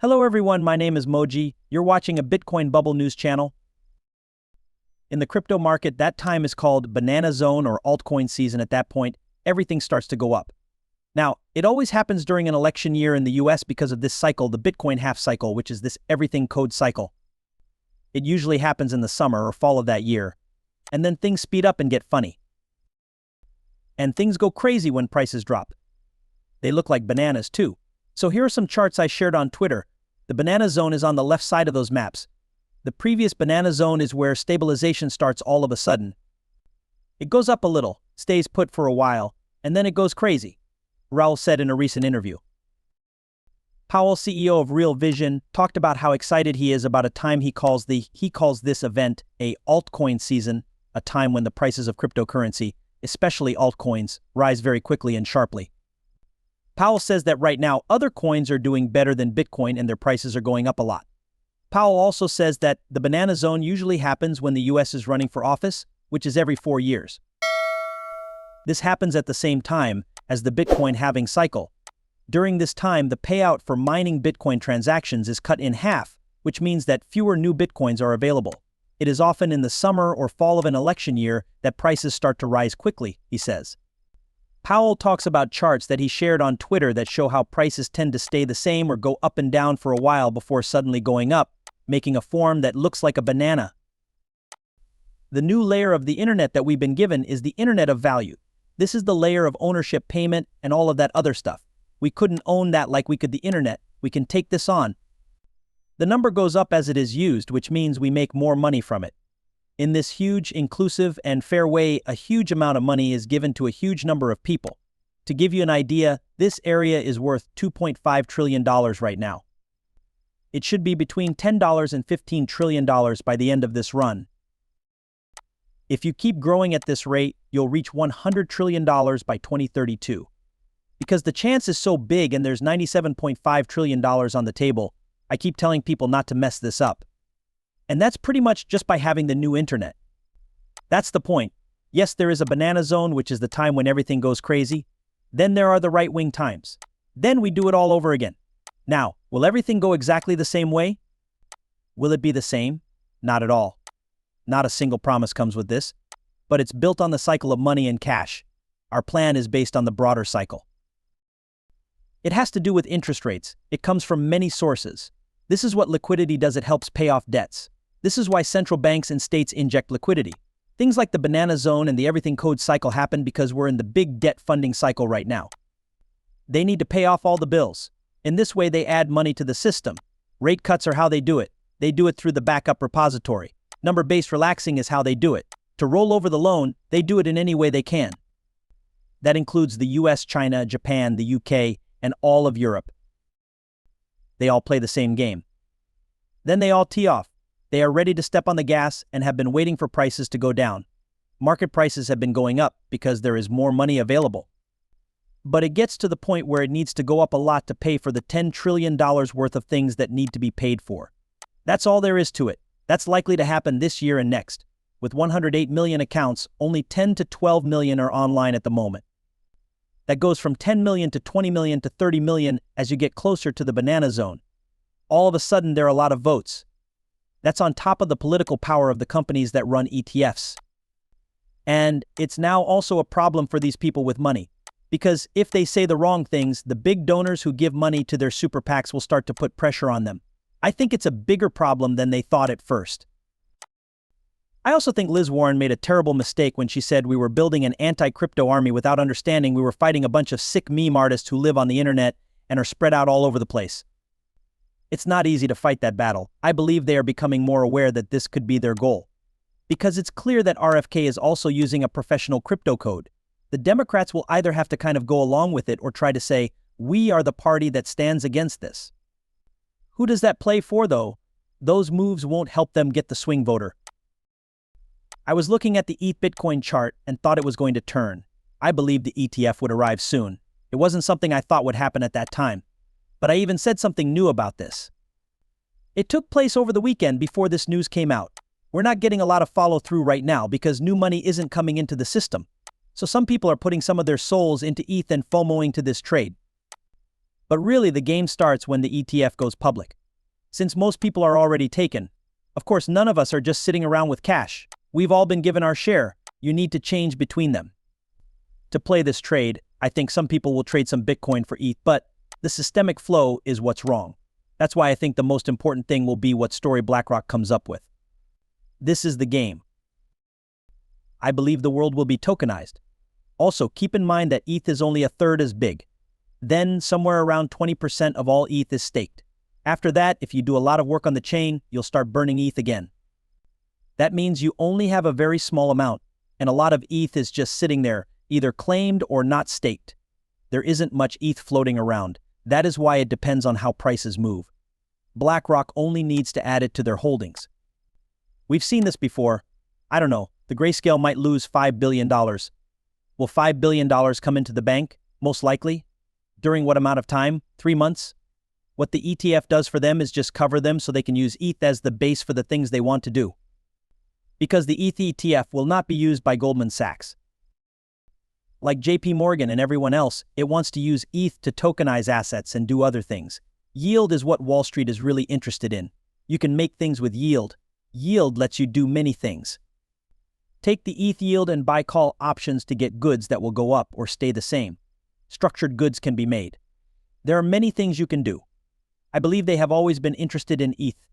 Hello everyone, my name is Moji. You're watching a Bitcoin bubble news channel. In the crypto market, that time is called banana zone or altcoin season. At that point, everything starts to go up. Now, it always happens during an election year in the US because of this cycle, the Bitcoin half cycle, which is this everything code cycle. It usually happens in the summer or fall of that year, and then things speed up and get funny. And things go crazy when prices drop. They look like bananas too. So here are some charts I shared on Twitter. The banana zone is on the left side of those maps. The previous banana zone is where stabilization starts all of a sudden. It goes up a little, stays put for a while, and then it goes crazy, Raoul said in a recent interview. Pal, CEO of Real Vision, talked about how excited he is about a time he calls this event a altcoin season, a time when the prices of cryptocurrency, especially altcoins, rise very quickly and sharply. Powell says that right now other coins are doing better than Bitcoin and their prices are going up a lot. Powell also says that the banana zone usually happens when the US is running for office, which is every 4 years. This happens at the same time as the Bitcoin halving cycle. During this time, the payout for mining Bitcoin transactions is cut in half, which means that fewer new Bitcoins are available. It is often in the summer or fall of an election year that prices start to rise quickly, he says. Powell talks about charts that he shared on Twitter that show how prices tend to stay the same or go up and down for a while before suddenly going up, making a form that looks like a banana. The new layer of the internet that we've been given is the internet of value. This is the layer of ownership, payment, and all of that other stuff. We couldn't own that like we could the internet. We can take this on. The number goes up as it is used, which means we make more money from it. In this huge, inclusive, and fair way, a huge amount of money is given to a huge number of people. To give you an idea, this area is worth $2.5 trillion right now. It should be between $10 and $15 trillion by the end of this run. If you keep growing at this rate, you'll reach $100 trillion by 2032. Because the chance is so big and there's $97.5 trillion on the table, I keep telling people not to mess this up. And that's pretty much just by having the new internet. That's the point. Yes, there is a banana zone, which is the time when everything goes crazy. Then there are the right-wing times. Then we do it all over again. Now, will everything go exactly the same way? Will it be the same? Not at all. Not a single promise comes with this. But it's built on the cycle of money and cash. Our plan is based on the broader cycle. It has to do with interest rates. It comes from many sources. This is what liquidity does. It helps pay off debts. This is why central banks and states inject liquidity. Things like the banana zone and the everything code cycle happen because we're in the big debt funding cycle right now. They need to pay off all the bills. In this way, they add money to the system. Rate cuts are how they do it. They do it through the backup repository. Number-based relaxing is how they do it. To roll over the loan, they do it in any way they can. That includes the US, China, Japan, the UK, and all of Europe. They all play the same game. Then they all tee off. They are ready to step on the gas and have been waiting for prices to go down. Market prices have been going up because there is more money available. But it gets to the point where it needs to go up a lot to pay for the $10 trillion worth of things that need to be paid for. That's all there is to it. That's likely to happen this year and next. With 108 million accounts, only 10 to 12 million are online at the moment. That goes from 10 million to 20 million to 30 million as you get closer to the banana zone. All of a sudden, there are a lot of votes. That's on top of the political power of the companies that run ETFs. And it's now also a problem for these people with money. Because if they say the wrong things, the big donors who give money to their super PACs will start to put pressure on them. I think it's a bigger problem than they thought at first. I also think Liz Warren made a terrible mistake when she said we were building an anti-crypto army without understanding we were fighting a bunch of sick meme artists who live on the internet and are spread out all over the place. It's not easy to fight that battle. I believe they are becoming more aware that this could be their goal. Because it's clear that RFK is also using a professional crypto code. The Democrats will either have to kind of go along with it or try to say, we are the party that stands against this. Who does that play for, though? Those moves won't help them get the swing voter. I was looking at the ETH Bitcoin chart and thought it was going to turn. I believed the ETF would arrive soon. It wasn't something I thought would happen at that time. But I even said something new about this. It took place over the weekend before this news came out. We're not getting a lot of follow-through right now because new money isn't coming into the system. So some people are putting some of their souls into ETH and FOMOing to this trade. But really, the game starts when the ETF goes public. Since most people are already taken, of course, none of us are just sitting around with cash. We've all been given our share. You need to change between them. To play this trade, I think some people will trade some Bitcoin for ETH, but the systemic flow is what's wrong. That's why I think the most important thing will be what story BlackRock comes up with. This is the game. I believe the world will be tokenized. Also, keep in mind that ETH is only a third as big. Then, somewhere around 20% of all ETH is staked. After that, if you do a lot of work on the chain, you'll start burning ETH again. That means you only have a very small amount, and a lot of ETH is just sitting there, either claimed or not staked. There isn't much ETH floating around. That is why it depends on how prices move. BlackRock only needs to add it to their holdings. We've seen this before. I don't know, the grayscale might lose $5 billion. Will $5 billion come into the bank? Most likely. During what amount of time? 3 months? What the ETF does for them is just cover them so they can use ETH as the base for the things they want to do. Because the ETH ETF will not be used by Goldman Sachs. Like JP Morgan and everyone else, it wants to use ETH to tokenize assets and do other things. Yield is what Wall Street is really interested in. You can make things with yield. Yield lets you do many things. Take the ETH yield and buy call options to get goods that will go up or stay the same. Structured goods can be made. There are many things you can do. I believe they have always been interested in ETH.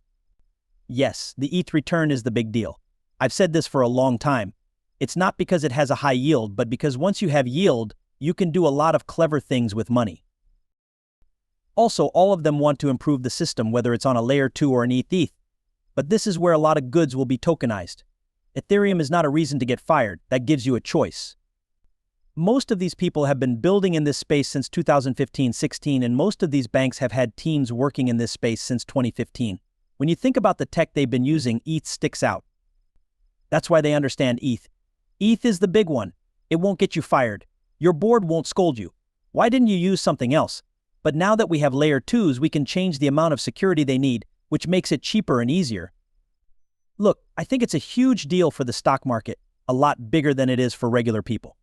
Yes, the ETH return is the big deal. I've said this for a long time. It's not because it has a high yield, but because once you have yield, you can do a lot of clever things with money. Also, all of them want to improve the system, whether it's on a layer 2 or an ETH. But this is where a lot of goods will be tokenized. Ethereum is not a reason to get fired. That gives you a choice. Most of these people have been building in this space since 2015-16, and most of these banks have had teams working in this space since 2015. When you think about the tech they've been using, ETH sticks out. That's why they understand ETH. ETH is the big one. It won't get you fired. Your board won't scold you. Why didn't you use something else? But now that we have layer 2s, we can change the amount of security they need, which makes it cheaper and easier. Look, I think it's a huge deal for the stock market, a lot bigger than it is for regular people.